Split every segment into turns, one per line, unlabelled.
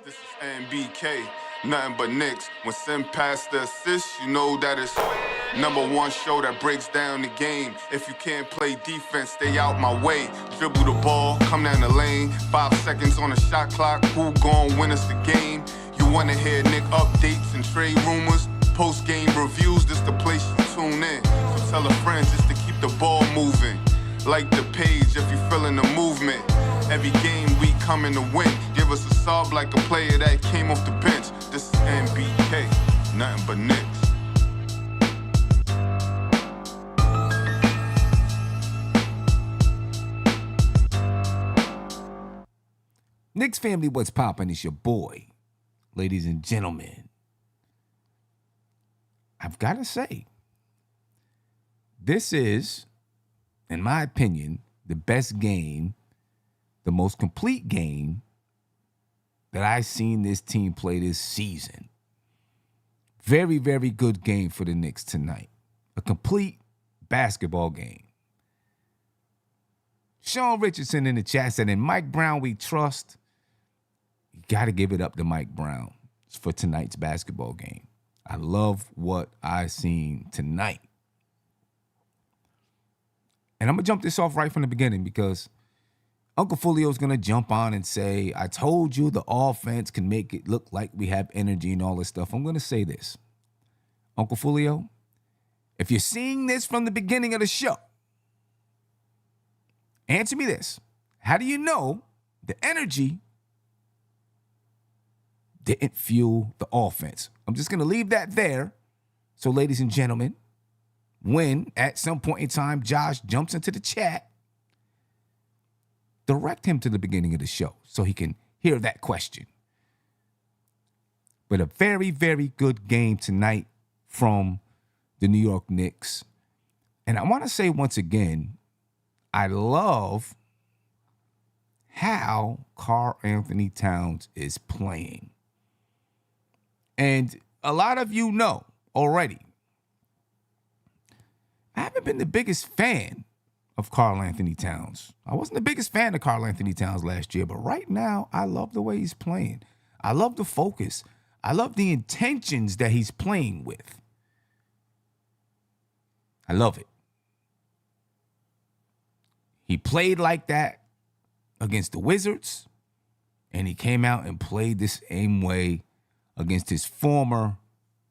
This is NBK, nothing but Knicks. When Sim passed the assist, you know that it's #1 show that breaks down the game. If you can't play defense, stay out my way. Dribble the ball, come down the lane. 5 seconds on the shot clock, who gon' win us the game? You wanna hear Nick updates and trade rumors? Post-game reviews, this the place you tune in. So tell a friend just to keep the ball moving. Like the page if you feeling the movement. Every game we coming to win. Give us a sub like a player that came off the bench. This is NBK, nothing but Knicks.
Knicks family, what's poppin'? It's your boy. Ladies and gentlemen, I've got to say, this is, in my opinion, the best game, the most complete game that I've seen this team play this season. Very, very good game for the Knicks tonight. A complete basketball game. Sean Richardson in the chat said, in Mike Brown we trust. You got to give it up to Mike Brown for tonight's basketball game. I love what I seen tonight. And I'm going to jump this off right from the beginning because Uncle Fulio's going to jump on and say, I told you the offense can make it look like we have energy and all this stuff. I'm going to say this. Uncle Fulio, if you're seeing this from the beginning of the show, answer me this. How do you know the energy didn't fuel the offense? I'm just going to leave that there. So, ladies and gentlemen, when at some point in time Josh jumps into the chat, direct him to the beginning of the show so he can hear that question. But a very, very good game tonight from the New York Knicks. And I want to say once again, I love how Karl Anthony Towns is playing. And a lot of you know already, I haven't been the biggest fan of Karl Anthony Towns. I wasn't the biggest fan of Karl Anthony Towns last year, but right now, I love the way he's playing. I love the focus. I love the intentions that he's playing with. I love it. He played like that against the Wizards, and he came out and played the same way against his former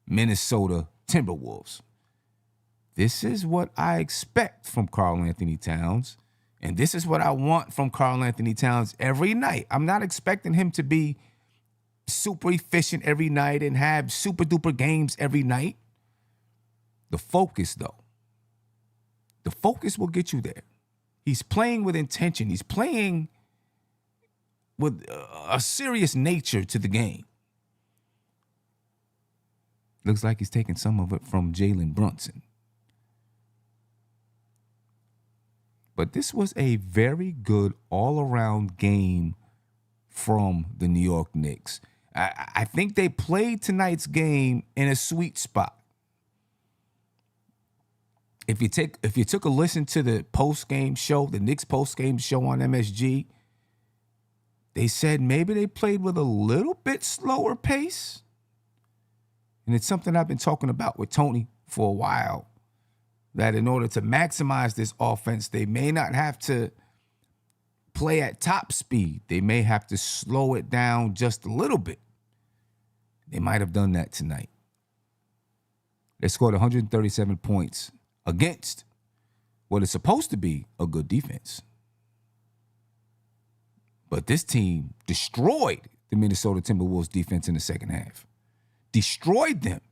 Minnesota Timberwolves. This is what I expect from Karl Anthony Towns, and this is what I want from Karl Anthony Towns every night. I'm not expecting him to be super efficient every night and have super duper games every night. The focus, though. The focus will get you there. He's playing with intention. He's playing with a serious nature to the game. Looks like he's taking some of it from Jalen Brunson. But this was a very good all-around game from the New York Knicks. I think they played tonight's game in a sweet spot. If you took a listen to the post-game show, the Knicks post-game show on MSG, they said maybe they played with a little bit slower pace. And it's something I've been talking about with Tony for a while, that in order to maximize this offense, they may not have to play at top speed. They may have to slow it down just a little bit. They might have done that tonight. They scored 137 points against what is supposed to be a good defense. But this team destroyed the Minnesota Timberwolves defense in the second half. Destroyed them.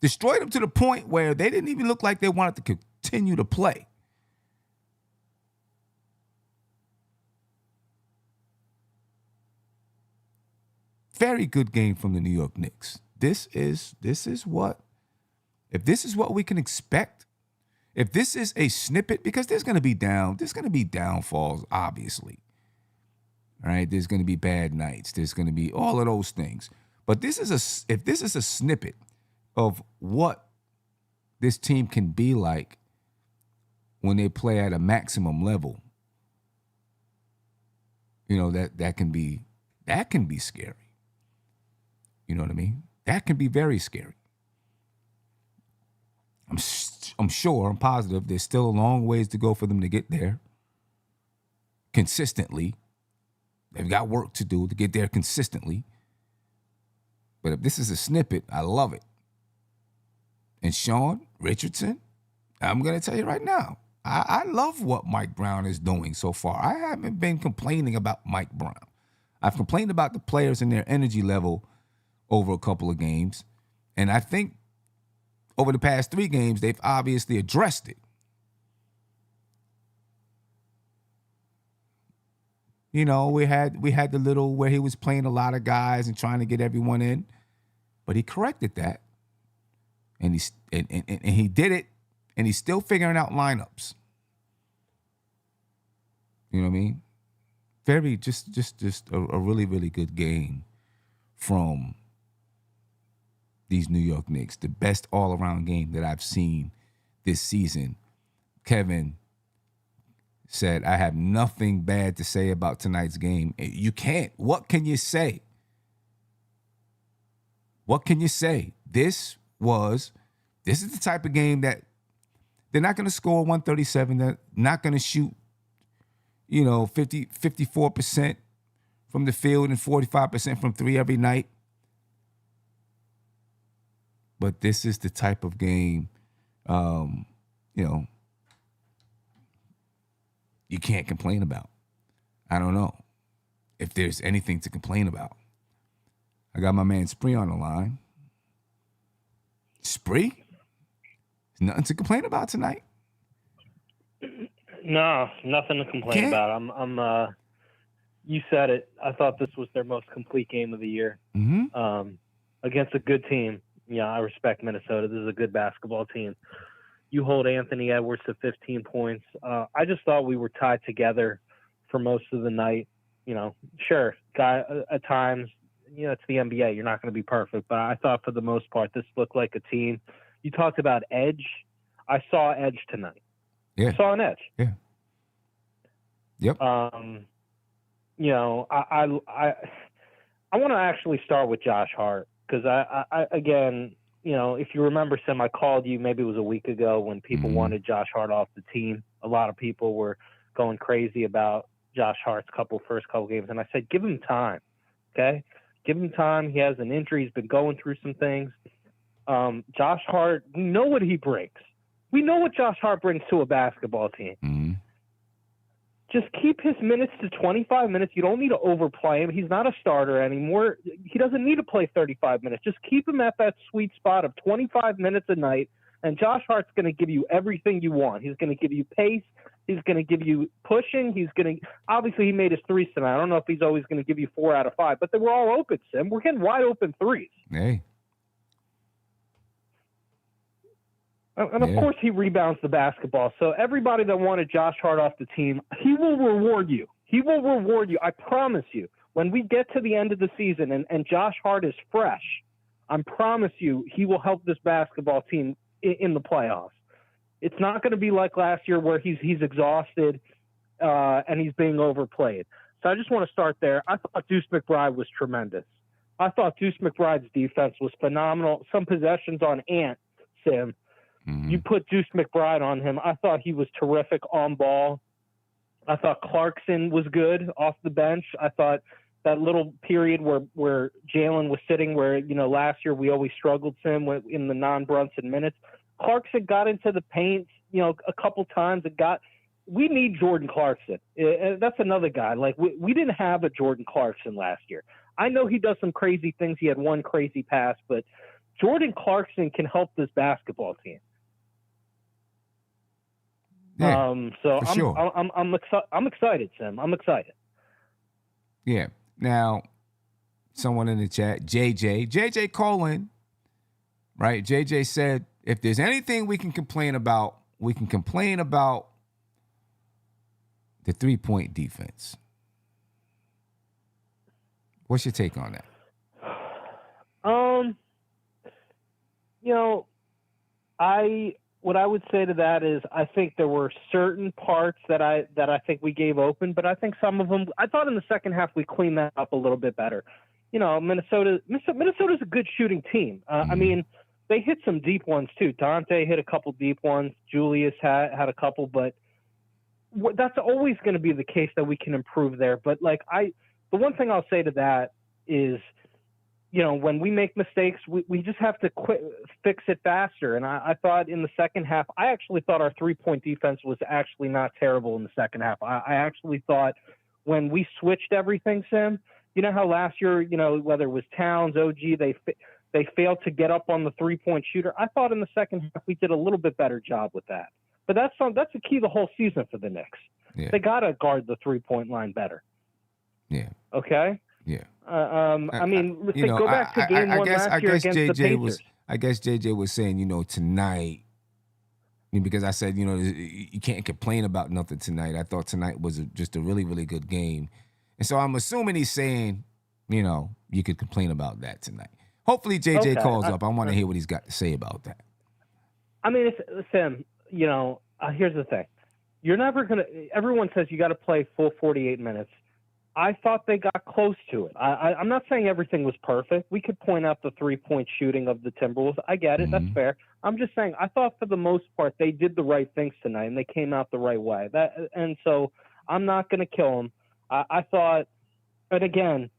Destroyed them to the point where they didn't even look like they wanted to continue to play. Very good game from the New York Knicks. This is what, if this is what we can expect, if this is a snippet, because there's going to be downfalls, obviously. All right, there's going to be bad nights. There's going to be all of those things. But if this is a snippet of what this team can be like when they play at a maximum level, you know, that can be scary. You know what I mean? That can be very scary. I'm sure, I'm positive there's still a long ways to go for them to get there consistently. They've got work to do to get there consistently. But if this is a snippet, I love it. And Sean Richardson, I'm going to tell you right now, I love what Mike Brown is doing so far. I haven't been complaining about Mike Brown. I've complained about the players and their energy level over a couple of games. And I think over the past 3 games, they've obviously addressed it. You know, we had the little where he was playing a lot of guys and trying to get everyone in, but he corrected that. And he did it, and he's still figuring out lineups. You know what I mean? Very just a really, really good game from these New York Knicks. The best all-around game that I've seen this season. Kevin said, I have nothing bad to say about tonight's game. You can't. What can you say? What can you say? This is the type of game that they're not going to score 137. They're not going to shoot, 54% from the field and 45% from 3 every night. But this is the type of game, you can't complain about. I don't know if there's anything to complain about. I got my man Spree on the line. Spree? There's nothing to complain about tonight.
No, nothing to complain about. I'm you said it. I thought this was their most complete game of the year.
Mm-hmm.
Against a good team. Yeah, I respect Minnesota. This is a good basketball team. You hold Anthony Edwards to 15 points. I just thought we were tied together for most of the night. Sure, at times, it's the NBA. You're not going to be perfect. But I thought for the most part, this looked like a team. You talked about edge. I saw edge tonight.
Yeah.
I saw an edge.
Yeah. Yep.
I want to actually start with Josh Hart because I again, if you remember, Sim, I called you maybe it was a week ago when people wanted Josh Hart off the team. A lot of people were going crazy about Josh Hart's first couple games, and I said, give him time, okay? Give him time. He has an injury. He's been going through some things. Josh Hart, we know what he brings. We know what Josh Hart brings to a basketball team.
Mm-hmm.
Just keep his minutes to 25 minutes. You don't need to overplay him. He's not a starter anymore. He doesn't need to play 35 minutes. Just keep him at that sweet spot of 25 minutes a night, and Josh Hart's going to give you everything you want. He's going to give you pace. He's going to give you pushing. Obviously, he made his threes tonight. I don't know if he's always going to give you 4 out of 5, but they were all open, Sim. We're getting wide open threes.
Hey.
And, of course, he rebounds the basketball. So everybody that wanted Josh Hart off the team, he will reward you. He will reward you. I promise you. When we get to the end of the season and Josh Hart is fresh, I promise you he will help this basketball team in the playoffs. It's not going to be like last year where he's exhausted and he's being overplayed. So I just want to start there. I thought Deuce McBride was tremendous. I thought Deuce McBride's defense was phenomenal. Some possessions on Ant, Sim.
Mm-hmm.
You put Deuce McBride on him. I thought he was terrific on ball. I thought Clarkson was good off the bench. I thought that little period where Jalen was sitting where, last year we always struggled him in the non-Brunson minutes. Clarkson got into the paint, a couple times. We need Jordan Clarkson. That's another guy. Like we didn't have a Jordan Clarkson last year. I know he does some crazy things. He had one crazy pass, but Jordan Clarkson can help this basketball team.
Yeah,
so
sure.
I'm excited, Sam. I'm excited.
Yeah. Now, someone in the chat, JJ Colin, right? JJ said, if there's anything we can complain about the 3-point defense. What's your take on that?
What I would say to that is I think there were certain parts that I think we gave open, but I think some of them, I thought in the second half we cleaned that up a little bit better. Minnesota's a good shooting team. I mean, they hit some deep ones too. Dante hit a couple deep ones. Julius had a couple, but that's always going to be the case that we can improve there. But the one thing I'll say to that is, when we make mistakes, we just have to fix it faster. And I thought in the second half, I actually thought our 3-point defense was actually not terrible in the second half. I actually thought when we switched everything, Sim, you know how last year, whether it was Towns, OG, they failed to get up on the 3-point shooter. I thought in the second half we did a little bit better job with that. But that's the key the whole season for the Knicks.
Yeah.
They got to guard the 3-point line better.
Yeah.
Okay?
Yeah.
I mean, go back to game one last year against the Pacers.
I guess JJ was saying, tonight, because I said, you can't complain about nothing tonight. I thought tonight was just a really, really good game. And so I'm assuming he's saying, you could complain about that tonight. Hopefully JJ calls up. I want to hear what he's got to say about that.
I mean, Sam, here's the thing. You're never going to – everyone says you got to play full 48 minutes. I thought they got close to it. I'm not saying everything was perfect. We could point out the 3-point shooting of the Timberwolves. I get it. That's fair. I'm just saying I thought for the most part they did the right things tonight and they came out the right way. And so I'm not going to kill them. I thought – and again,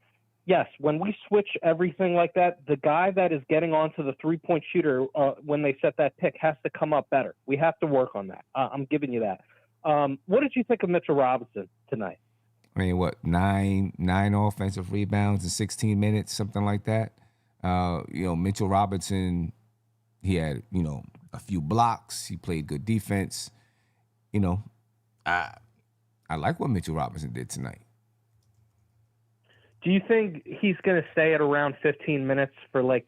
yes, when we switch everything like that, the guy that is getting onto the 3-point shooter when they set that pick has to come up better. We have to work on that. I'm giving you that. What did you think of Mitchell Robinson tonight?
I mean, what, nine offensive rebounds in 16 minutes, something like that. Mitchell Robinson, he had, a few blocks. He played good defense. I like what Mitchell Robinson did tonight.
Do you think he's going to stay at around 15 minutes for a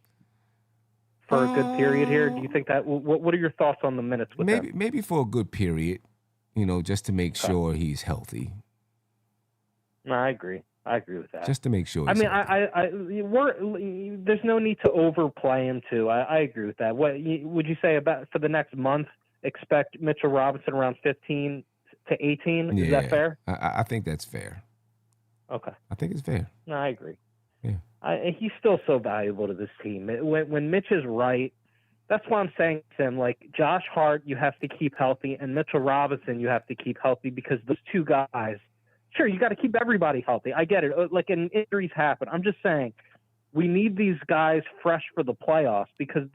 good period here? Do you think that? What are your thoughts on the minutes with him?
Maybe for a good period, just to make sure he's healthy.
No, I agree. I agree with that.
Just to make sure.
There's no need to overplay him too. I agree with that. What would you say about for the next month? Expect Mitchell Robinson around 15 to 18. Is that fair?
I think that's fair.
Okay.
I think it's fair.
No, I agree.
Yeah.
He's still so valuable to this team. When Mitch is right, that's why I'm saying to him, Josh Hart, you have to keep healthy, and Mitchell Robinson, you have to keep healthy because those two guys. Sure, you got to keep everybody healthy. I get it. And injuries happen. I'm just saying we need these guys fresh for the playoffs because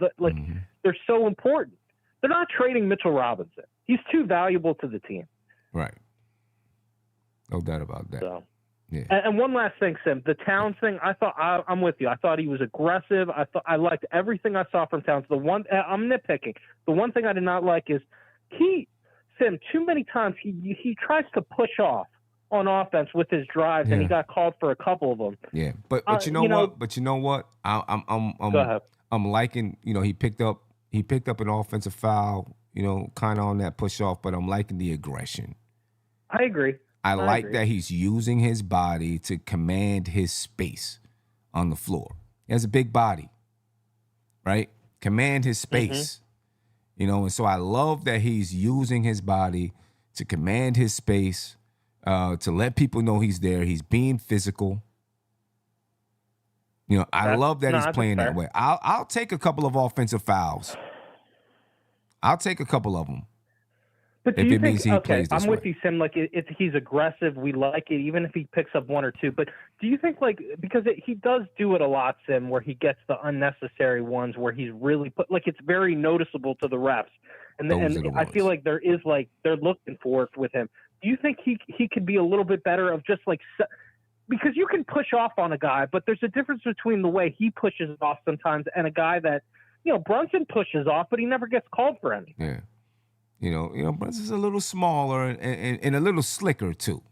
they're so important. They're not trading Mitchell Robinson. He's too valuable to the team.
Right. No doubt about that.
So,
yeah.
And one last thing, Sim, the Towns thing. I'm with you. I thought he was aggressive. I liked everything I saw from Towns. I'm nitpicking. The one thing I did not like is Sim. Too many times he tries to push off on offense with his drives, and he got called for a couple of them.
Yeah, but you know what? But you know what? I'm liking. He picked up an offensive foul. Kind of on that push off, but I'm liking the aggression.
I agree.
I like that he's using his body to command his space on the floor. He has a big body, right? Command his space. And so I love that he's using his body to command his space. To let people know he's there. He's being physical. I love that he's playing that way. I'll take a couple of offensive fouls. I'll take a couple of them.
But
if it means he plays this
I'm with
way.
you, Sim. He's aggressive. We like it, even if he picks up one or two. But do you think, because he does do it a lot, Sim, where he gets the unnecessary ones, where he's really it's very noticeable to the refs, and I feel like there is they're looking for it with him. Do you think he could be a little bit better of just because you can push off on a guy, but there's a difference between the way he pushes off sometimes and a guy that, Brunson pushes off, but he never gets called for anything.
Yeah. Brunson's a little smaller and a little slicker too.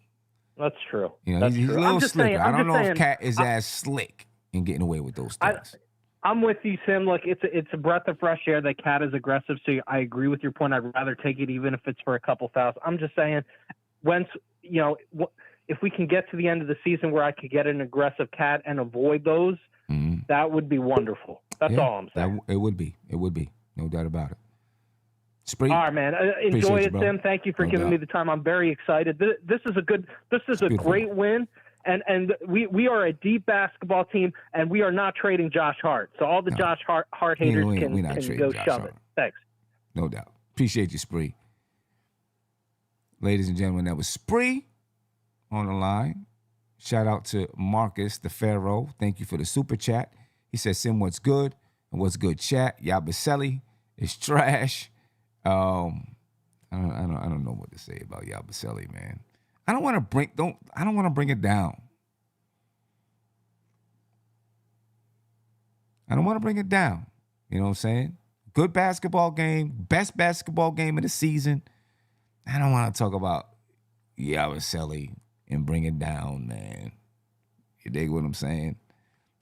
That's true.
He's a little slicker. I don't know if Cat is as slick in getting away with those things.
I'm with you, Sim. It's a breath of fresh air that Cat is aggressive. So I agree with your point. I'd rather take it even if it's for a couple fouls. I'm just saying, if we can get to the end of the season where I could get an aggressive Cat and avoid those, that would be wonderful. That's all I'm saying.
It would be. No doubt about it.
All right, man. Enjoy it, Sim. Thank you for giving me the time. I'm very excited. This is a great win. And we are a deep basketball team, and we are not trading Josh Hart. So all the Josh Hart haters can go shove it. Thanks.
No doubt. Appreciate you, Spree. Ladies and gentlemen, that was Spree on the line. Shout out to Marcus the Pharaoh. Thank you for the super chat. He said, "Sim, what's good? And what's good, chat? Yabusele is trash." I don't know what to say about Yabusele, man. I don't want to bring it down. I don't want to bring it down. You know what I'm saying? Good basketball game, best basketball game of the season. I don't want to talk about Yabusele and bring it down, man. You dig what I'm saying?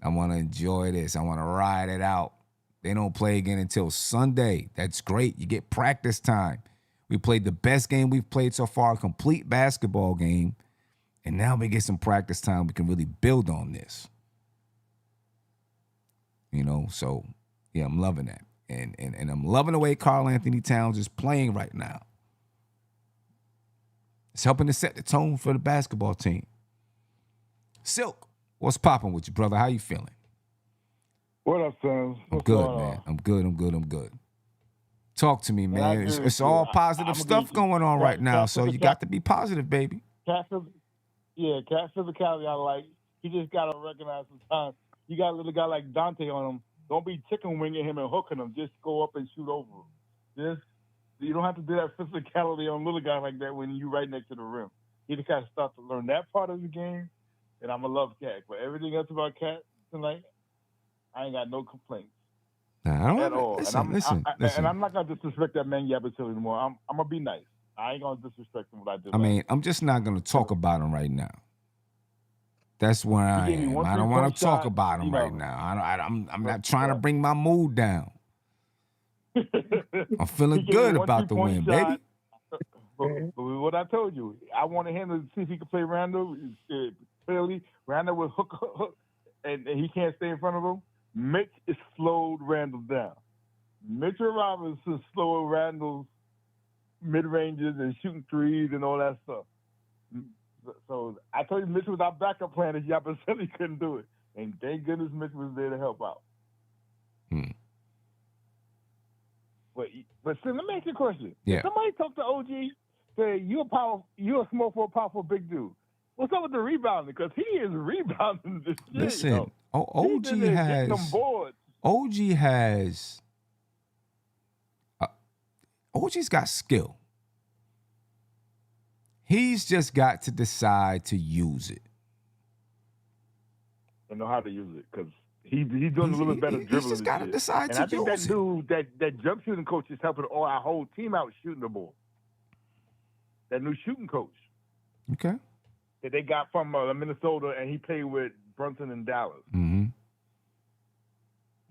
I want to enjoy this. I want to ride it out. They don't play again until Sunday. That's great. You get practice time. We played the best game we've played so far, a complete basketball game. And now we get some practice time. We can really build on this. You know, so, yeah, I'm loving that. And I'm loving the way Karl Anthony Towns is playing right now. It's helping to set the tone for the basketball team. Silk, what's popping with you, brother? How you feeling?
What up, Sons?
I'm good, man. I'm good. Talk to me, man. It's all positive stuff going on right now, so you got to be positive, baby.
Cat physicality, I like. You just got to recognize sometimes you got a little guy like Dante on him. Don't be chicken winging him and hooking him. Just go up and shoot over him. You don't have to do that physicality on a little guy like that when you're right next to the rim. You just got to start to learn that part of the game, and I'm going to love Cat. But everything else about Cat tonight, I ain't got no complaints.
Nah, I don't
at all.
Listen.
And I'm not going to disrespect that man Yabusele anymore. I'm going to be nice. I ain't going to disrespect him what I did.
I mean, I'm just not going to talk about him right now. That's where I am. I don't want to talk about him right now. I'm not trying to bring my mood down. I'm feeling good about the win, baby.
But what I told you, I wanted him to see if he could play Randall. Clearly, Randall was hook, and he can't stay in front of him. Mitch is slowed Randall down. Mitchell Robinson slowed Randall's mid-ranges and shooting threes and all that stuff. So I told you Mitch was our backup plan if Yabusele couldn't do it. And thank goodness Mitch was there to help out. But let me ask you a question.
Yeah.
Somebody talk to OG, say you're a small forward, powerful big dude. What's up with the rebounding? Because he is rebounding this shit.
Listen, OG's got skill. He's just got to decide to use it.
And know how to use it because he's doing a little bit better dribbling.
He's just got to decide to use it.
And I think that jump shooting coach is helping our whole team out shooting the ball. That new shooting coach.
Okay.
That they got from Minnesota, and he played with Brunson in Dallas.
Mm-hmm.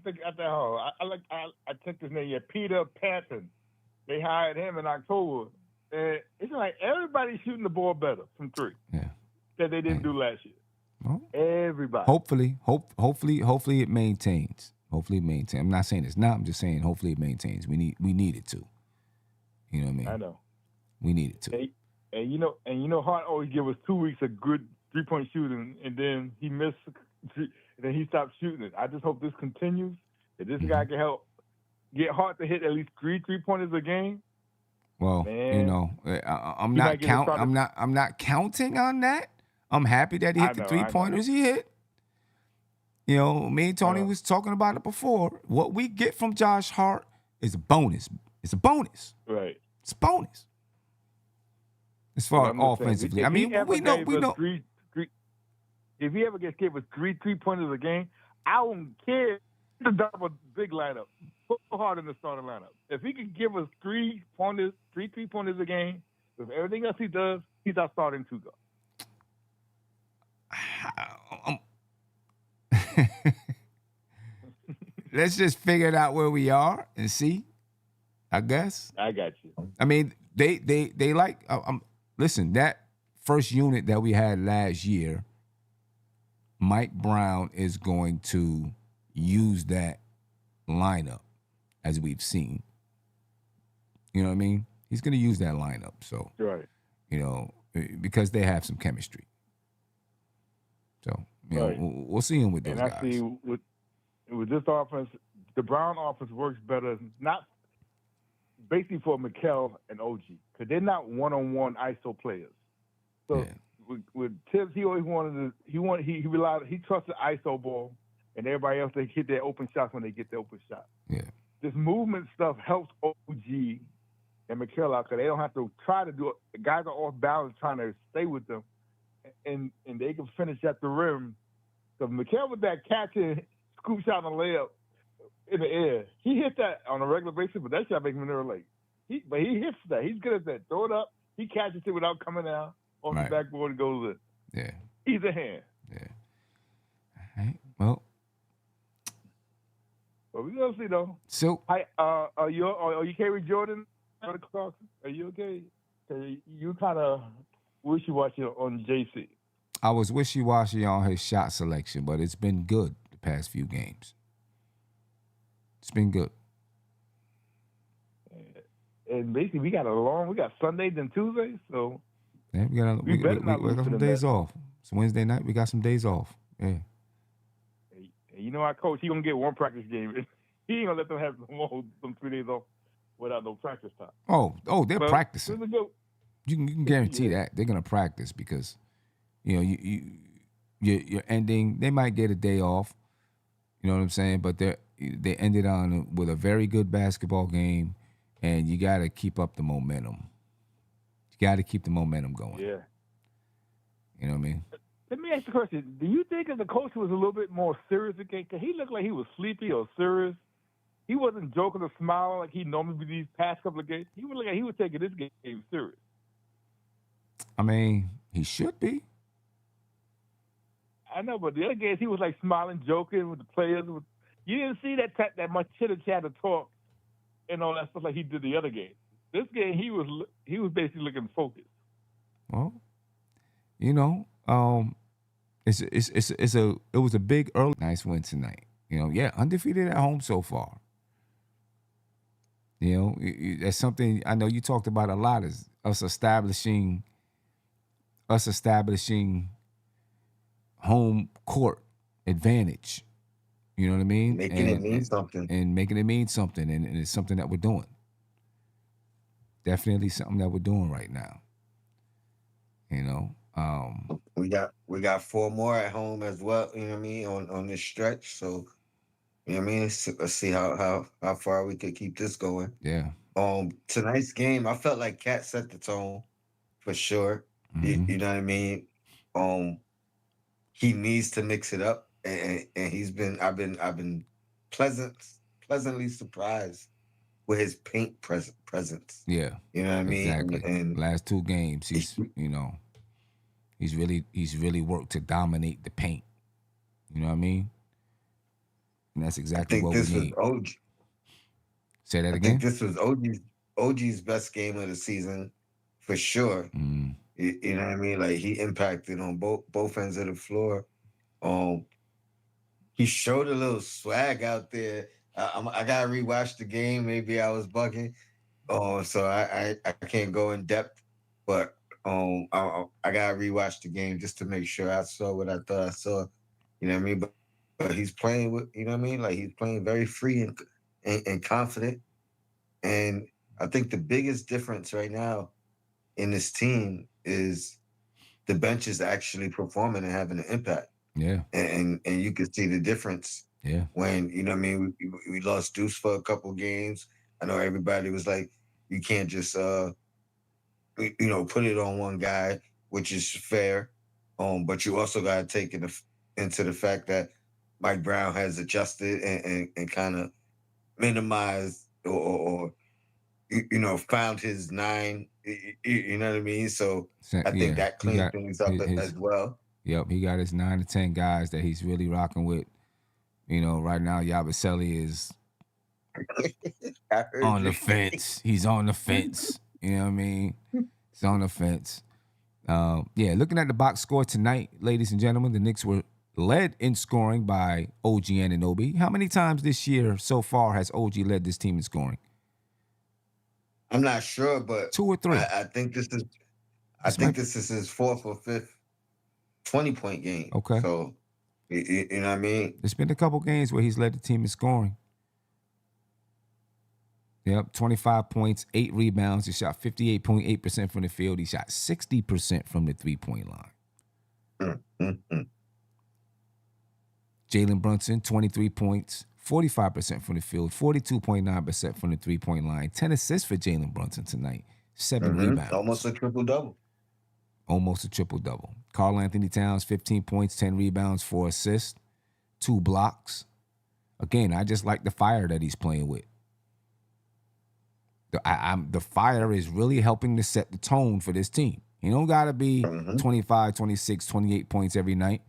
I took his name. Yeah, Peter Patton. They hired him in October. And it's like everybody's shooting the ball better from three.
Yeah.
That they didn't do last year.
Well,
everybody.
Hopefully it maintains. I'm not saying it's not. I'm just saying hopefully it maintains. We need it to. You know what I mean?
I know.
We need it to.
And you know, Hart always give us 2 weeks of good 3-point shooting, and then he missed, and then he stopped shooting it. I just hope this continues. That this guy can help get Hart to hit at least 3 3-pointers a game.
Well,
man,
you know, I'm not counting on that. I'm happy that he hit the 3-pointers he hit. You know, me and Tony was talking about it before. What we get from Josh Hart is a bonus. It's a bonus.
Right.
It's a bonus. As far as offensively, I mean, we know.
If he ever gets hit with 3 3-pointers a game, I won't care. The double big lineup. Put Hart in the starting lineup. If he could give us 3 3-pointers a game, with everything else he does, he's our starting 2 guard.
Let's just figure it out where we are and see. I guess.
I got you.
I mean, they like. Listen, that first unit that we had last year, Mike Brown is going to use that lineup, as we've seen. You know what I mean? He's going to use that lineup. So,
right.
You know, because they have some chemistry. So, we'll see him with those guys.
And I see with this offense, the Brown offense works better, not basically for Mikal and OG, because they're not one-on-one ISO players. So with Tibbs, he always he trusted ISO ball, and everybody else, they hit their open shots when they get their open shot.
Yeah.
This movement stuff helps OG and Mikal out, because they don't have to try to do it. The guys are off balance trying to stay with them, and they can finish at the rim. So Mikal with that catch and scoop shot and layup in the air, he hit that on a regular basis, but that shot makes him never late. But he hits that. He's good at that. Throw it up. He catches it without coming down on the backboard and goes in.
Yeah.
Either hand.
Yeah. All right. Well,
we're gonna see though.
So,
are you okay with Jordan? Are you okay? You kind of wishy-washy on JC.
I was wishy-washy on his shot selection, but it's been good the past few games. It's been good.
And basically, we got Sunday then Tuesday, so
yeah, we got some days off. It's Wednesday night. We got some days off. Yeah.
You know our coach, he gonna get one practice game. He ain't gonna let them have some 3 days off without no practice time.
Oh, they're practicing. You can guarantee that they're gonna practice, because you're ending. They might get a day off. You know what I'm saying? But they ended on with a very good basketball game, and you got to keep up the momentum. You got to keep the momentum going.
Yeah.
You know what I mean?
Let me ask you a question. Do you think if the coach was a little bit more serious again? Because he looked like he was sleepy or serious. He wasn't joking or smiling like he normally be these past couple of games. He was like he was taking this game serious.
I mean, he should be.
I know, but the other games he was like smiling, joking with the players. You didn't see that much chitter-chatter talk and all that stuff like he did the other game. This game, he was basically looking focused.
Well, it was a big early nice win tonight. Undefeated at home so far. That's something I know you talked about a lot, is us establishing home court advantage. You know what I mean?
Making it mean something.
And making it mean something. And it's something that we're doing. Definitely something that we're doing right now.
We got 4 more at home as well, you know what I mean, on this stretch. So, you know what I mean? Let's see how far we could keep this going.
Yeah.
Tonight's game, I felt like Cat set the tone for sure.
Mm-hmm.
You know what I mean? He needs to mix it up, and I've been pleasantly surprised with his paint presence.
Yeah,
you know what I mean.
Exactly. And last 2 games, he's really worked to dominate the paint. You know what I mean? And that's exactly what we need. Say that again.
I think this was OG's best game of the season for sure.
Mm.
You know what I mean? Like, he impacted on both ends of the floor. He showed a little swag out there. I gotta rewatch the game. Maybe I was bugging. So I can't go in depth, but I gotta rewatch the game just to make sure I saw what I thought I saw. You know what I mean? But he's playing with, you know what I mean? Like, he's playing very free and confident. And I think the biggest difference right now in this team is the bench is actually performing and having an impact.
Yeah.
And you can see the difference.
Yeah.
When, you know what I mean, we lost Deuce for a couple games. I know everybody was like, you can't just put it on one guy, which is fair. But you also got to take into the fact that Mike Brown has adjusted and kind of minimized or found his 9. You know what I mean? So I think that cleans things up as well.
Yep, he got his 9 to 10 guys that he's really rocking with. Right now, Yabusele is on the fence. He's on the fence. You know what I mean? He's on the fence. Looking at the box score tonight, ladies and gentlemen, the Knicks were led in scoring by OG Anunoby. How many times this year so far has OG led this team in scoring?
I'm not sure, but
2 or 3.
I think this is his 4th or 5th 20-point game.
Okay.
So, you know what I mean?
There's been a couple games where he's led the team in scoring. Yep, 25 points, 8 rebounds. He shot 58.8% from the field. He shot 60% from the three-point line. Jalen Brunson, 23 points, 45% from the field, 42.9% from the three-point line. 10 assists for Jalen Brunson tonight. 7 rebounds.
Almost a triple-double.
Almost a triple-double. Karl Anthony Towns, 15 points, 10 rebounds, 4 assists, 2 blocks. Again, I just like the fire that he's playing with. The fire is really helping to set the tone for this team. He don't got to be 25, 26, 28 points every night.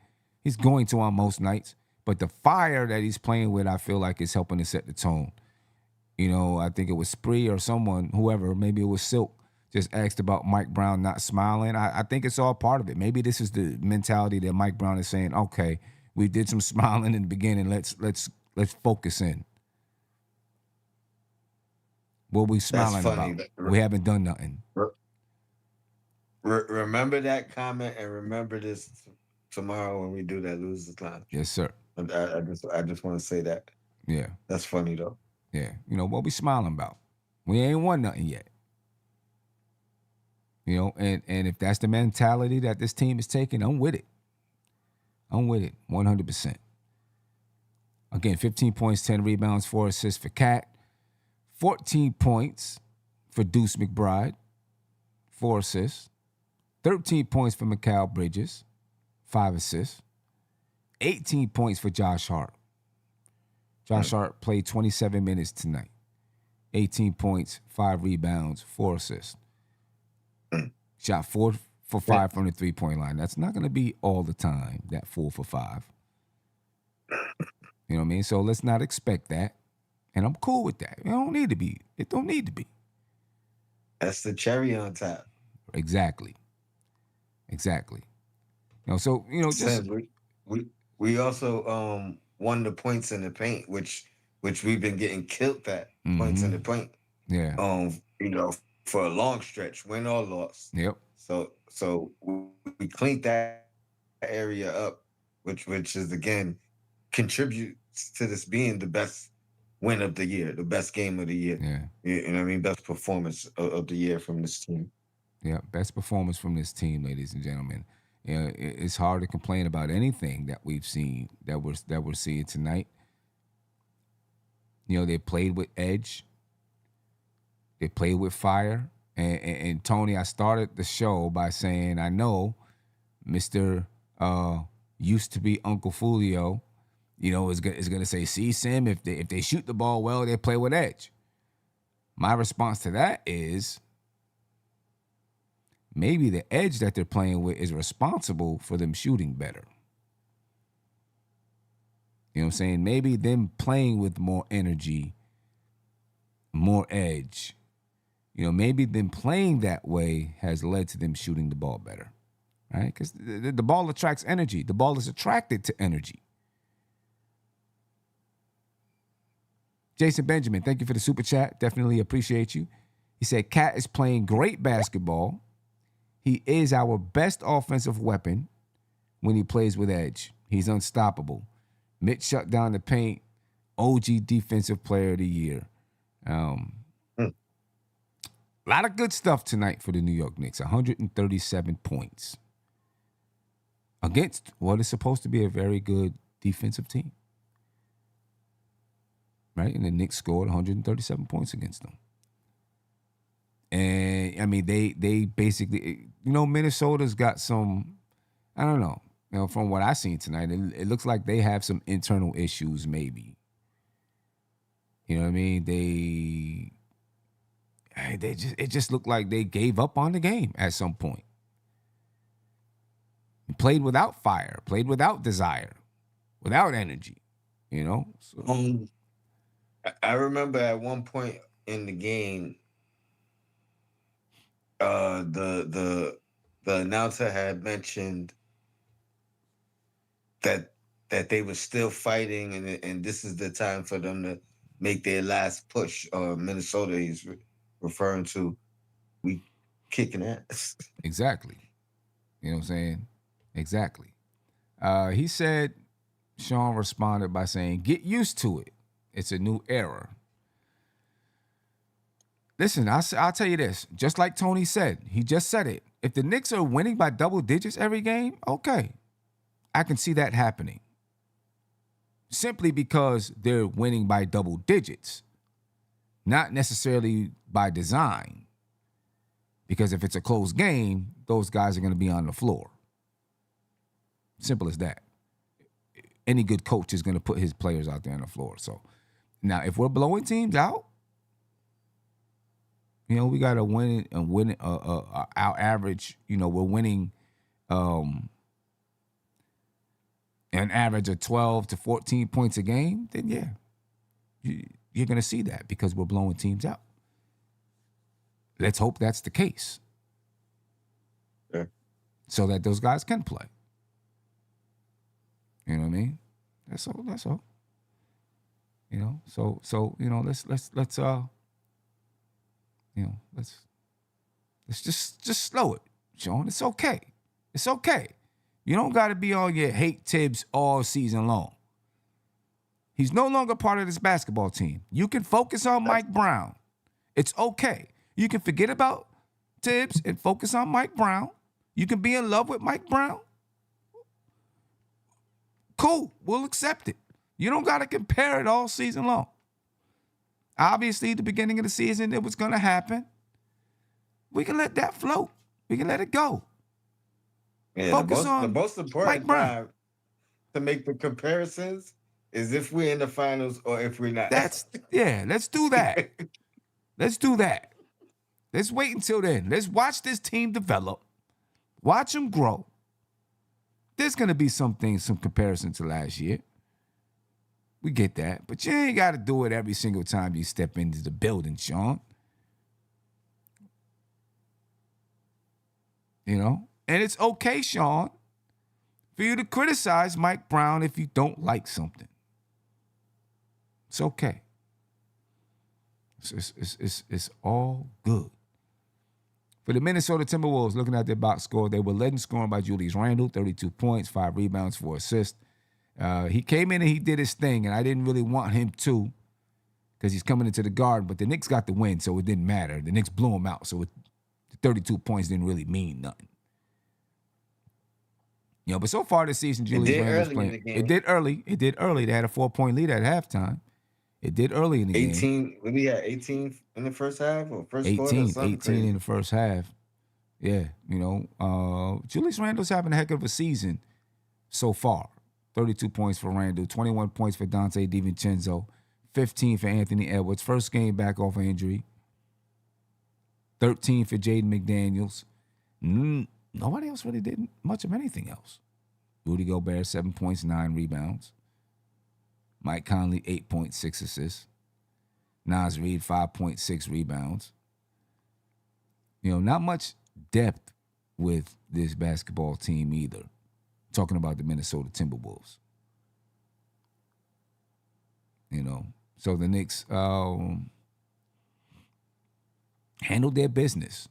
He's going to on most nights. But the fire that he's playing with, I feel like is helping to set the tone. You know, I think it was Spree or someone, whoever, maybe it was Silk, just asked about Mike Brown not smiling. I think it's all part of it. Maybe this is the mentality that Mike Brown is saying, okay, we did some smiling in the beginning. Let's focus in. What we smiling about? We haven't done nothing.
Remember that comment and remember this tomorrow when we do that losers lounge.
Yes, sir.
I just want to say that.
Yeah.
That's funny though.
Yeah. You know, what we smiling about? We ain't won nothing yet. You know, and if that's the mentality that this team is taking, I'm with it. I'm with it 100%. Again, 15 points, 10 rebounds, 4 assists for Cat. 14 points for Deuce McBride, 4 assists. 13 points for Mikal Bridges, 5 assists. 18 points for Josh Hart. Josh Hart played 27 minutes tonight. 18 points, 5 rebounds, 4 assists. Shot 4 for 5 from the three-point line. That's not going to be all the time, that 4 for 5. You know what I mean? So let's not expect that. And I'm cool with that. It don't need to be. It don't need to be.
That's the cherry on top.
Exactly. You know, so, you know, just...
We also won the points in the paint, which we've been getting killed at points in the paint.
Yeah.
You know, for a long stretch, win or loss.
Yep.
So we cleaned that area up, which is again contributes to this being the best win of the year, the best game of the year.
Yeah.
You know what I mean? Best performance of the year from this team.
Yeah, best performance from this team, ladies and gentlemen. You know, it's hard to complain about anything that we've seen, that we're seeing tonight. You know, they played with edge. They played with fire. And Tony, I started the show by saying, I know Mr. Used to be Uncle Fulio, you know, is gonna say, see, Sim, if they shoot the ball well, they play with edge. My response to that is, maybe the edge that they're playing with is responsible for them shooting better. You know what I'm saying? Maybe them playing with more energy, more edge, you know, maybe them playing that way has led to them shooting the ball better, right? Because the ball attracts energy. The ball is attracted to energy. Jason Benjamin, thank you for the super chat. Definitely appreciate you. He said, Cat is playing great basketball. He is our best offensive weapon when he plays with edge. He's unstoppable. Mitch shut down the paint. OG Defensive Player of the Year. A lot of good stuff tonight for the New York Knicks. 137 points against what is supposed to be a very good defensive team. Right? And the Knicks scored 137 points against them. And, I mean, they basically, you know, Minnesota's got some, I don't know, you know, from what I've seen tonight, it looks like they have some internal issues maybe. You know what I mean? It just looked like they gave up on the game at some point. Played without fire, played without desire, without energy, you know? So,
I remember at one point in the game, the announcer had mentioned that they were still fighting, and this is the time for them to make their last push. Minnesota, he's referring to, we kicking ass.
Exactly. You know what I'm saying? Exactly. He said, Sean responded by saying, get used to it. It's a new era. Listen, I'll tell you this. Just like Tony said, he just said it. If the Knicks are winning by double digits every game, okay. I can see that happening. Simply because they're winning by double digits, not necessarily by design. Because if it's a close game, those guys are going to be on the floor. Simple as that. Any good coach is going to put his players out there on the floor. So now, if we're blowing teams out, we got to win our average. We're winning an average of 12 to 14 points a game. Then yeah, you're going to see that because we're blowing teams out. Let's hope that's the case.
Yeah.
So that those guys can play. You know what I mean? That's all. So let's just slow it, Sean. It's okay. It's okay. You don't got to be on your hate Tibbs all season long. He's no longer part of this basketball team. You can focus on Mike Brown. It's okay. You can forget about Tibbs and focus on Mike Brown. You can be in love with Mike Brown. Cool. We'll accept it. You don't got to compare it all season long. Obviously, the beginning of the season, it was going to happen. We can let that float. We can let it go.
Yeah,
Focus
the most important
Mike Brown.
time to make the comparisons is if we're in the finals or if we're not.
Let's do that. Let's do that. Let's wait until then. Let's watch this team develop. Watch them grow. There's going to be some comparison to last year. We get that. But you ain't got to do it every single time you step into the building, Sean. And it's okay, Sean, for you to criticize Mike Brown if you don't like something. It's okay. It's all good. For the Minnesota Timberwolves, looking at their box score, they were led in scoring by Julius Randle, 32 points, 5 rebounds, 4 assists. He came in and he did his thing, and I didn't really want him to because he's coming into the Garden, but the Knicks got the win, so it didn't matter. The Knicks blew him out, so the 32 points didn't really mean nothing. But so far this season, Julius Randle's playing. It did early. They had a 4-point lead at halftime. It did early in the game.
18. What we had 18 in the first half or first quarter?
18 in the first half. Yeah, Julius Randle's having a heck of a season so far. 32 points for Randle, 21 points for Dante DiVincenzo, 15 for Anthony Edwards. First game back off of injury. 13 for Jaden McDaniels. Nobody else really did much of anything else. Rudy Gobert, 7 points, 9 rebounds. Mike Conley, 8.6 assists. Naz Reid, 5.6 rebounds. Not much depth with this basketball team either. Talking about the Minnesota Timberwolves. So the Knicks handled their business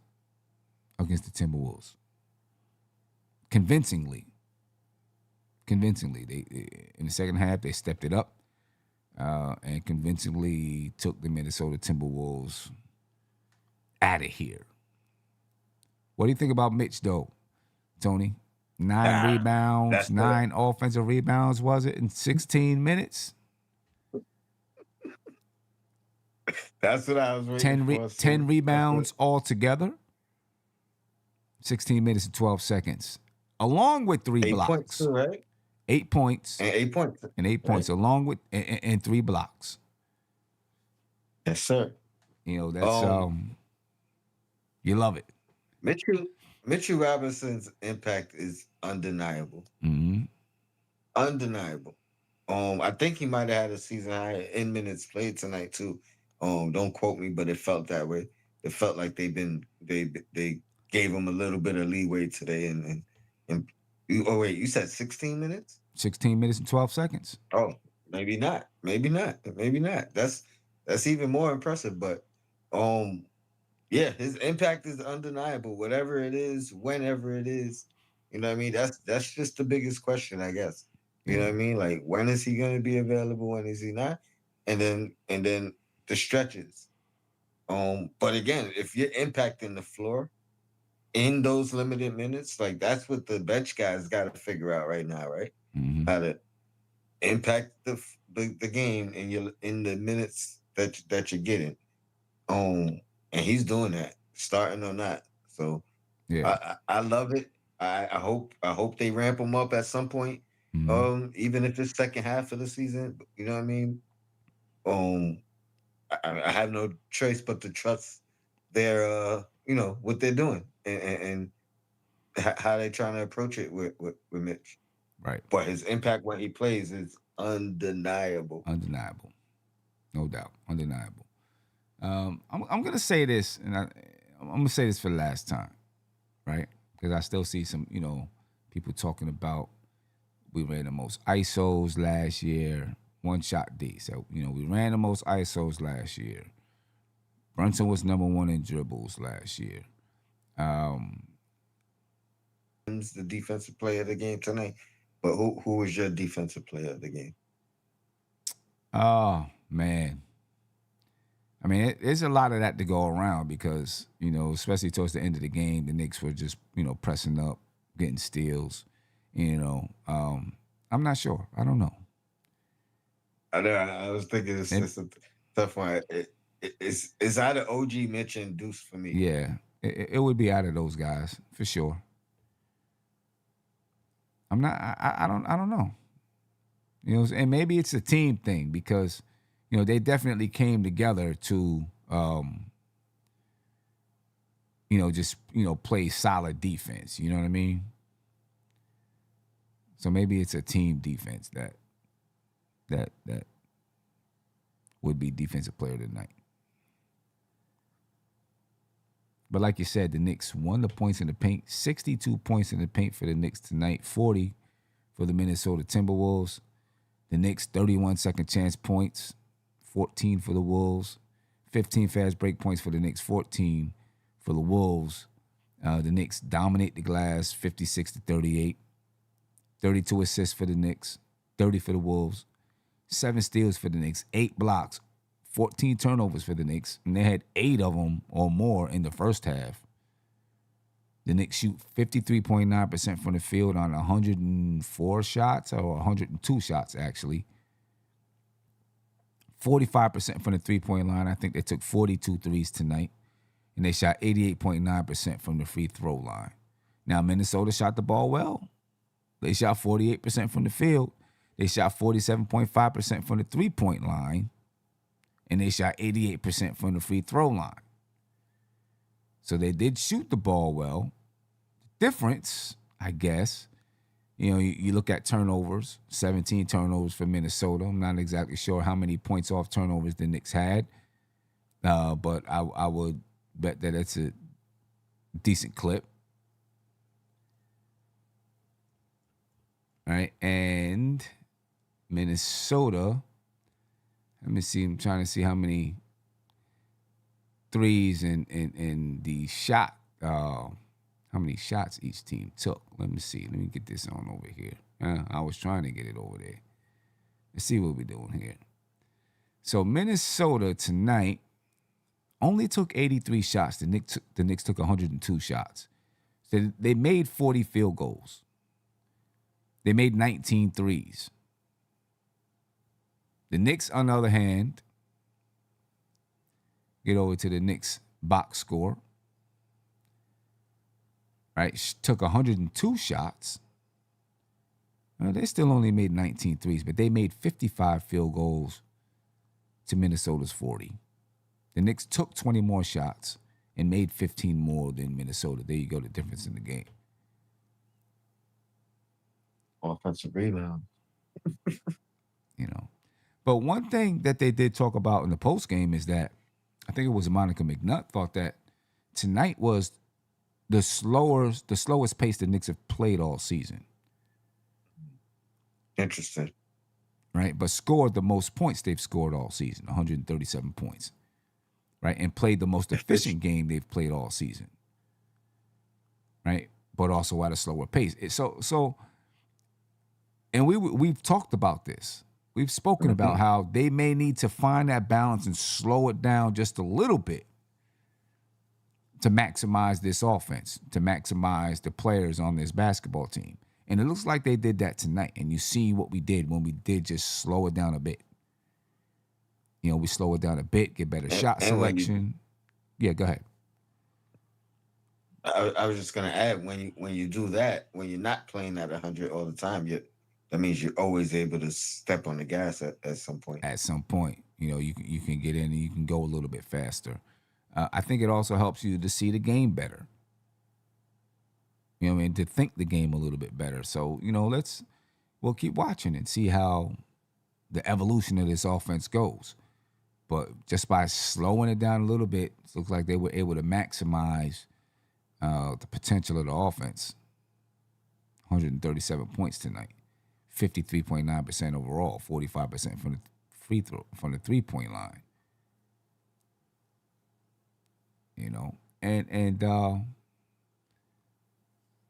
against the Timberwolves. Convincingly. They in the second half, they stepped it up and convincingly took the Minnesota Timberwolves out of here. What do you think about Mitch, though, Tony? 9 rebounds, 9 offensive rebounds, was it, in 16 minutes?
That's what I was waiting for.
10 rebounds altogether. 16 minutes and 12 seconds. Along with 3 blocks.
8 points, too, right?
8 points.
And 8 points.
And 8 points, along with and 3 blocks.
Yes, sir.
That's you love it.
Mitchell Robinson's impact is undeniable.
Mm-hmm.
Undeniable. I think he might have had a season high in minutes played tonight too. Don't quote me, but it felt that way. It felt like they gave him a little bit of leeway today. And oh wait, you said 16 minutes?
16 minutes and 12 seconds.
Oh, maybe not. That's even more impressive. But yeah, his impact is undeniable. Whatever it is, whenever it is, You know what I mean? That's just the biggest question, I guess. You know what I mean? Like, when is he going to be available? When is he not? And then the stretches. But again, if you're impacting the floor in those limited minutes, like, that's what the bench guys got to figure out right now, right?
Mm-hmm.
How to impact the game in the minutes that you're getting. And he's doing that, starting or not. So
Yeah.
I love it. I hope they ramp him up at some point.
Mm-hmm.
Even if it's second half of the season, you know what I mean. Um, I have no choice but to trust their what they're doing and how they trying to approach it with Mitch.
Right.
But his impact when he plays is undeniable.
Undeniable. No doubt. Undeniable. I'm gonna say this, and I'm gonna say this for the last time, right? Because I still see some, people talking about we ran the most ISOs last year, one shot D. So, we ran the most ISOs last year. Brunson was number one in dribbles last year.
The defensive player of the game tonight. But who was your defensive player of the game?
Oh man, I mean, there's a lot of that to go around because, especially towards the end of the game, the Knicks were just, pressing up, getting steals. I'm not sure. I don't know.
I know. I was thinking it's a tough one. It's either OG, Mitch, and Deuce for me.
Yeah, it would be out of those guys for sure. I'm not. I don't know. And maybe it's a team thing because, they definitely came together to, just play solid defense. You know what I mean? So maybe it's a team defense that would be defensive player of the night. But like you said, the Knicks won the points in the paint. 62 points in the paint for the Knicks tonight. 40 for the Minnesota Timberwolves. The Knicks 31 second chance points. 14 for the Wolves. 15 fast break points for the Knicks. 14 for the Wolves. The Knicks dominate the glass 56-38. 32 assists for the Knicks. 30 for the Wolves. 7 steals for the Knicks. 8 blocks. 14 turnovers for the Knicks, and they had 8 of them or more in the first half. The Knicks shoot 53.9% from the field on 104 shots, or 102 shots, actually. 45% from the three-point line. I think they took 42 threes tonight, and they shot 88.9% from the free throw line. Now, Minnesota shot the ball well. They shot 48% from the field. They shot 47.5% from the three-point line. And they shot 88% from the free throw line. So they did shoot the ball well. Difference, I guess, you look at turnovers, 17 turnovers for Minnesota. I'm not exactly sure how many points off turnovers the Knicks had. But I would bet that it's a decent clip. All right, and Minnesota... Let me see. I'm trying to see how many threes and the shot. How many shots each team took. Let me see. Let me get this on over here. I was trying to get it over there. Let's see what we're doing here. So Minnesota tonight only took 83 shots. The Knicks took 102 shots. So they made 40 field goals. They made 19 threes. The Knicks, on the other hand, get over to the Knicks box score. Right, took 102 shots. They still only made 19 threes, but they made 55 field goals to Minnesota's 40. The Knicks took 20 more shots and made 15 more than Minnesota. There you go, the difference in the game.
Offensive rebound.
But one thing that they did talk about in the postgame is that I think it was Monica McNutt thought that tonight was the slowest pace the Knicks have played all season.
Interesting.
Right? But scored the most points they've scored all season, 137 points. Right? And played the most efficient game they've played all season. Right? but also at a slower pace. And we've talked about this. We've spoken about how they may need to find that balance and slow it down just a little bit to maximize this offense, to maximize the players on this basketball team. And it looks like they did that tonight. And you see what we did when we did just slow it down a bit. You know, we slow it down a bit, get better shot selection. Yeah, go ahead.
I was just gonna add, when you do that, when you're not playing at 100 all the time, that means you're always able to step on the gas at some point.
At some point, you know, you can get in and you can go a little bit faster. I think it also helps you to see the game better. You know what I mean? To think the game a little bit better. So, you know, we'll keep watching and see how the evolution of this offense goes. But just by slowing it down a little bit, it looks like they were able to maximize the potential of the offense. 137 points tonight, 53.9% overall, 45% from the free throw, from the 3-point line. You know, and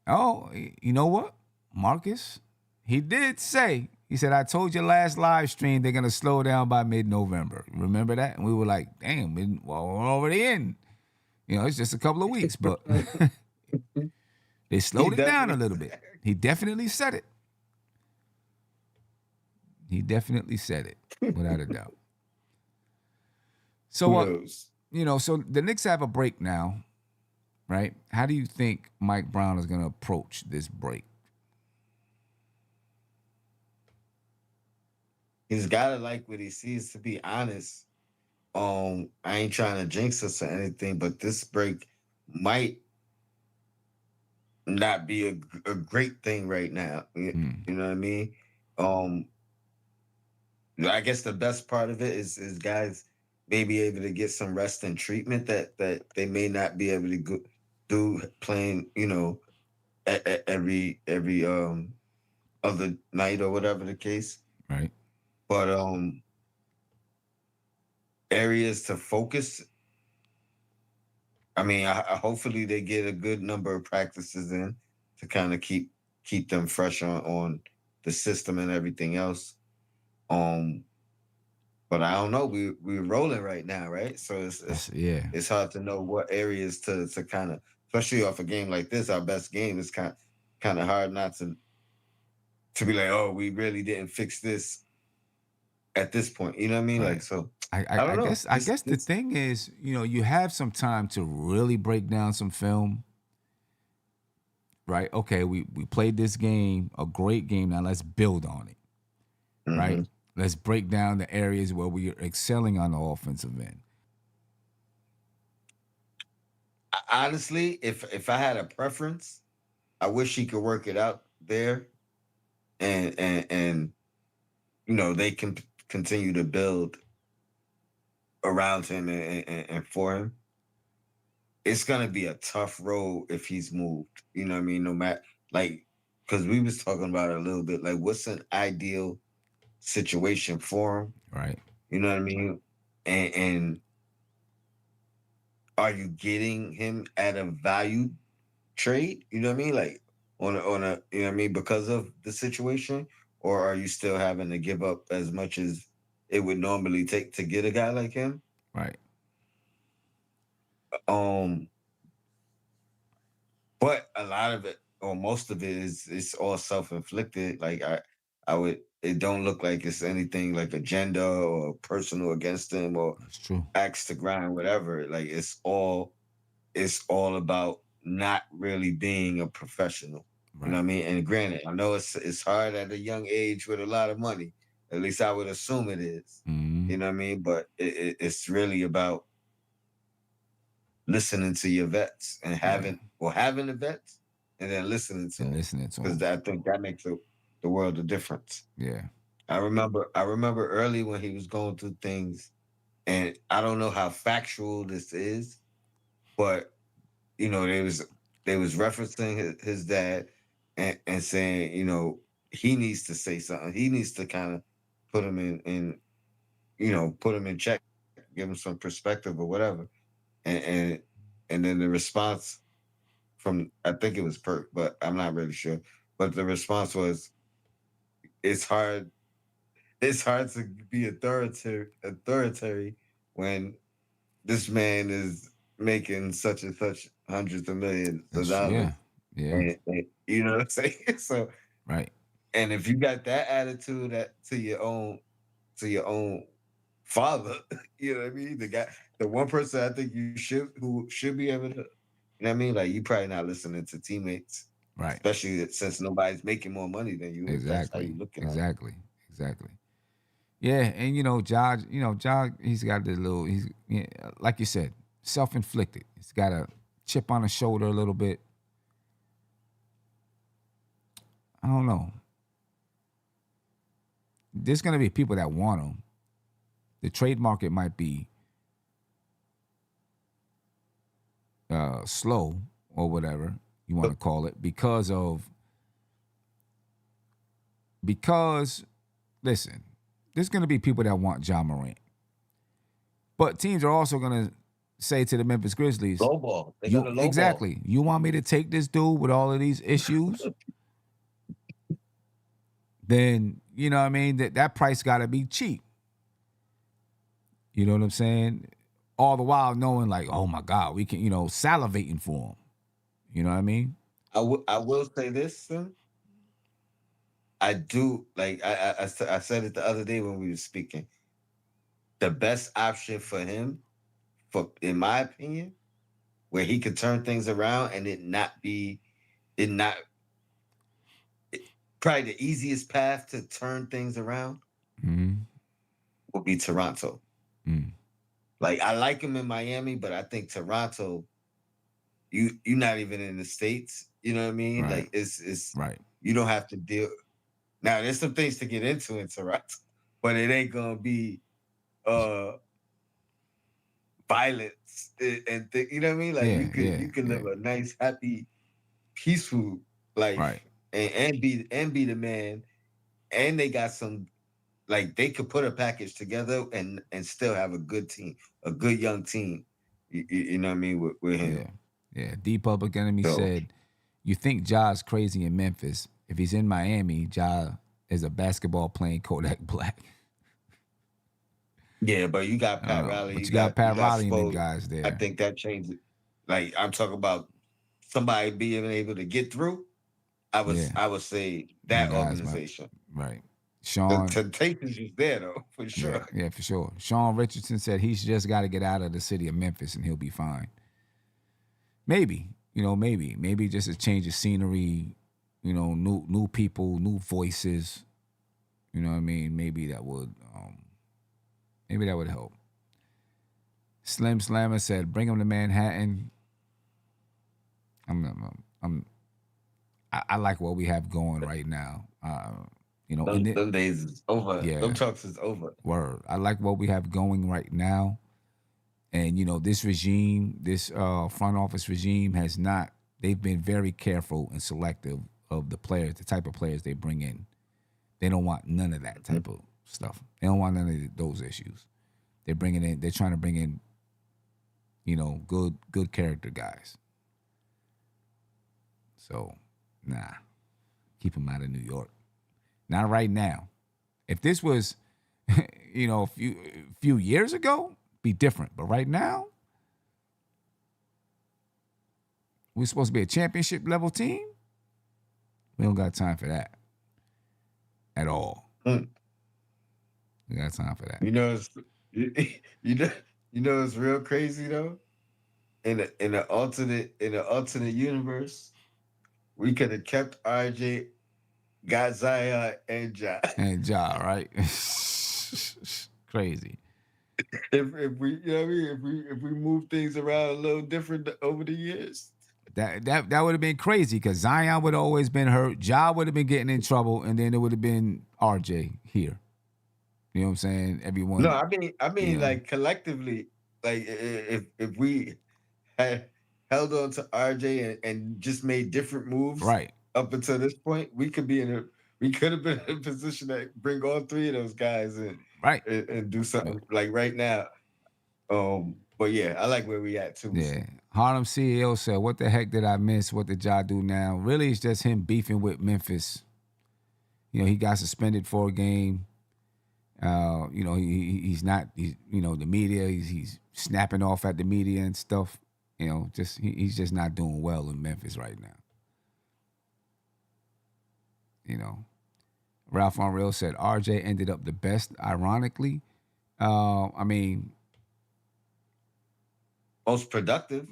oh, you know what, Marcus, he did say. He said, I told you last live stream they're going to slow down by mid-November. Remember that? And we were like, damn, we're already in. You know, it's just a couple of weeks, but they slowed it down a little bit. He definitely said it. He definitely said it, without a doubt. So, you know, so the Knicks have a break now, right? How do you think Mike Brown is going to approach this break?
He's gotta like what he sees. To be honest, I ain't trying to jinx us or anything, but this break might not be a great thing right now. You know what I mean? I guess the best part of it is guys may be able to get some rest and treatment that they may not be able to do playing, you know, every other night or whatever the case.
Right.
But areas to focus. I mean, hopefully they get a good number of practices in to kind of keep them fresh on the system and everything else. But I don't know. We're rolling right now, right? So it's hard to know what areas to kind of, especially off a game like this, our best game. Is kind of hard not to be like, oh, we really didn't fix this at this point. You know what I mean? Right. Like, so I don't know.
I guess the thing is, you know, you have some time to really break down some film. Right? Okay, we played this game, a great game. Now let's build on it. Right? Let's break down the areas where we are excelling on the offensive end.
Honestly, if I had a preference, I wish he could work it out there, and you know, they can continue to build around him and for him. It's gonna be a tough road if he's moved. You know what I mean? No matter, like, because we was talking about it a little bit. Like, what's an ideal situation for him?
Right.
You know what I mean? And are you getting him at a value trade? You know what I mean? Like on a you know what I mean, because of the situation, or are you still having to give up as much as it would normally take to get a guy like him?
Right.
But a lot of it, or most of it, is it's all self-inflicted. Like it don't look like it's anything like agenda or personal against him or
That's true.
axe to grind, whatever. Like it's all about not really being a professional. Right. You know what I mean? And granted, I know it's hard at a young age with a lot of money. At least I would assume it is. You know what I mean? But it's really about listening to your vets and having the vets and then listening to them. Because I think that makes the world a difference.
Yeah.
I remember early when he was going through things, and I don't know how factual this is, but you know, they was referencing his dad and saying, you know, he needs to say something. He needs to kind of put him in, you know, put him in check, give him some perspective or whatever. And then the response I think it was Perk, but I'm not really sure. But the response was, "It's hard. It's hard to be authoritative when this man is making such and such hundreds of millions of
Yeah.
dollars."
Yeah.
And you know what I'm saying? So,
Right.
and if you got that attitude to your own father, you know what I mean? The one person I think who should be able to, you know what I mean? Like, you probably not listening to teammates,
Right.
especially since nobody's making more money than you. If that's how
Exactly.
you looking at it.
Exactly. Exactly. Yeah, and Josh, he's got this little, like you said, self-inflicted. He's got a chip on his shoulder a little bit. I don't know. There's gonna be people that want him. The trade market might be slow or whatever you want to call it because listen, there's gonna be people that want Ja Morant, but teams are also gonna say to the Memphis Grizzlies,
Lowball. They got a lowball.
exactly. You want me to take this dude with all of these issues? Then you know what I mean, that price got to be cheap. You know what I'm saying? All the while knowing like, oh my God, we can, salivating for him. You know what I mean?
I will say this, son. I do like I said it the other day when we were speaking. The best option for him, for in my opinion, where he could turn things around and it not probably the easiest path to turn things around
Mm-hmm.
would be Toronto.
Mm.
Like, I like him in Miami, but I think Toronto, you're not even in the States. You know what I mean?
Right.
Like, it's
Right.
you don't have to deal. Now, there's some things to get into in Toronto, but it ain't gonna be violence you know what I mean? Like,
Yeah. Yeah.
you can
Yeah.
live a nice, happy, peaceful life
Right.
and be the man. And they got some, like, they could put a package together and still have a good team, a good young team. You know what I mean, with him.
Yeah. Yeah. D Public Enemy
So
said, "You think Ja's crazy in Memphis? If he's in Miami, Ja is a basketball playing Kodak Black."
yeah, but you got Pat Riley,
But you got Pat
you got
Riley and them
Spo.
guys
I
there.
think that changed it. Like, I'm talking about somebody being able to get through.
Yeah.
I would say
Them
that
guys, man.
organization.
Right.
The
Sean,
Temptations is there though, for
yeah,
sure.
yeah, for sure. Sean Richardson said he's just got to get out of the city of Memphis and he'll be fine. Maybe, maybe just a change of scenery, new people, new voices. You know what I mean? Maybe that would help. Slim Slammer said, "Bring him to Manhattan." I like what we have going right now. In it,
Them days is over.
yeah,
Them talks is over.
word. I like what we have going right now. And this regime, this front office regime has not. They've been very careful and selective of the players, the type of players they bring in. They don't want none of that type of stuff. They don't want none of those issues. They're bringing in. They're trying to bring in, good character guys. So, nah, keep them out of New York. Not right now. If this was, a few years ago, be different. But right now, we're supposed to be a championship level team. We don't got time for that at all.
Mm.
We got time for that.
You know, you know, it's real crazy though. In the alternate universe, we could have kept RJ, got Zion and Ja.
And Ja, right? Crazy.
If we, you know what I mean, if we move things around a little different over the years.
That would have been crazy because Zion would have always been hurt. Ja would have been getting in trouble, and then it would have been RJ here. You know what I'm saying? Everyone.
No, I mean, like, collectively, like, if we had held on to RJ and just made different moves,
right,
up until this point, we could have been in a position to bring all three of those guys in,
right,
and do something like right now. But yeah, I like where we at too.
Yeah. Harlem CEO said, "What the heck did I miss? What did y'all do now?" Really, it's just him beefing with Memphis. You know, he got suspended for a game. You know, he's not. He's, you know, the media. He's snapping off at the media and stuff. You know, just he's just not doing well in Memphis right now. You know, Ralph Unreal said RJ ended up the best. Ironically, I mean,
Most productive.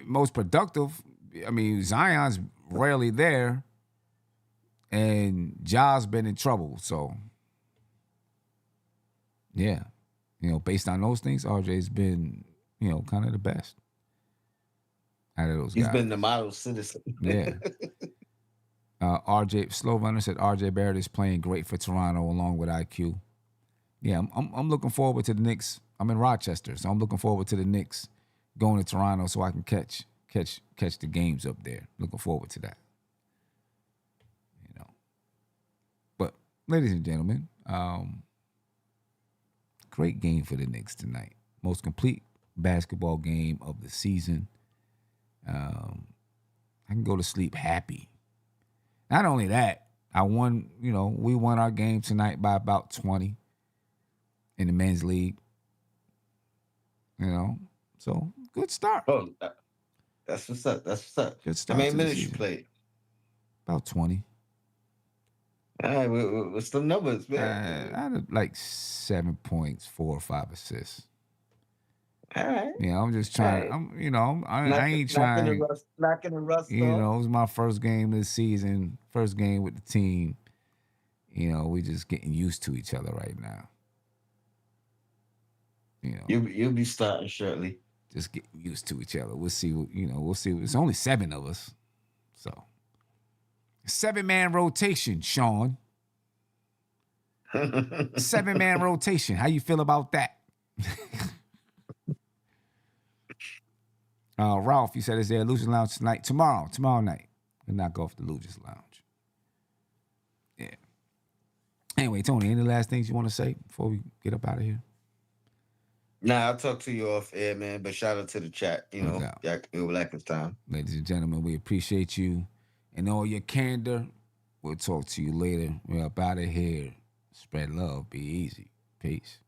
most productive. I mean, Zion's rarely there, and Ja's been in trouble. So, yeah, you know, based on those things, RJ's been, you know, kind of the best out of those guys.
He's been the model citizen.
Yeah. RJ Slow Runner said RJ Barrett is playing great for Toronto along with IQ. Yeah, I'm looking forward to the Knicks. I'm in Rochester, so I'm looking forward to the Knicks going to Toronto so I can catch the games up there. Looking forward to that. You know. But ladies and gentlemen, great game for the Knicks tonight. Most complete basketball game of the season. I can go to sleep happy. Not only that, we won our game tonight by about 20 in the men's league. You know, so good start.
Oh, that's what's up.
Good start.
How many minutes you played?
About 20.
All right, what's the numbers, man?
I had like 7 points, 4 or 5 assists.
All right.
Yeah, I'm just trying.
Right.
I ain't trying.
Knocking the rust
You
off.
know, it was my first game of the season, first game with the team. You know, we just getting used to each other right now. You know,
You'll be starting shortly.
just getting used to each other. We'll see. We'll see. It's only 7 of us, so 7-man rotation, Sean. 7-man rotation. How you feel about that? Ralph, you said, is there a Losers Lounge tonight? Tomorrow night. We'll knock off the Losers Lounge. Yeah. Anyway, Tony, any last things you want to say before we get up out of here?
Nah, I'll talk to you off air, man. But shout out to the chat. You know,
doubt.
y'all like this time.
Ladies and gentlemen, we appreciate you and all your candor. We'll talk to you later. We're up out of here. Spread love. Be easy. Peace.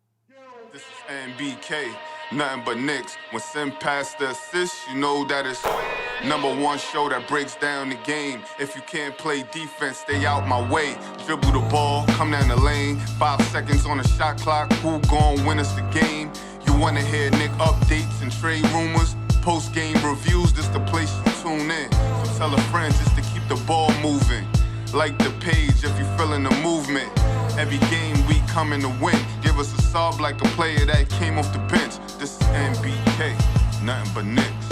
This is NBK, nothing but Knicks. When Sim passed the assist, you know that it's #1 show that breaks down the game. If you can't play defense, stay out my way. Dribble the ball, come down the lane. 5 seconds on the shot clock, who gon' win us the game? You wanna hear Nick updates and trade rumors? Post-game reviews, this the place you tune in. So tell a friend just to keep the ball moving. Like the page if you feeling the movement. Every game we coming to win. Give us a sub like a player that came off the bench. This is NBK, nothing but Knicks.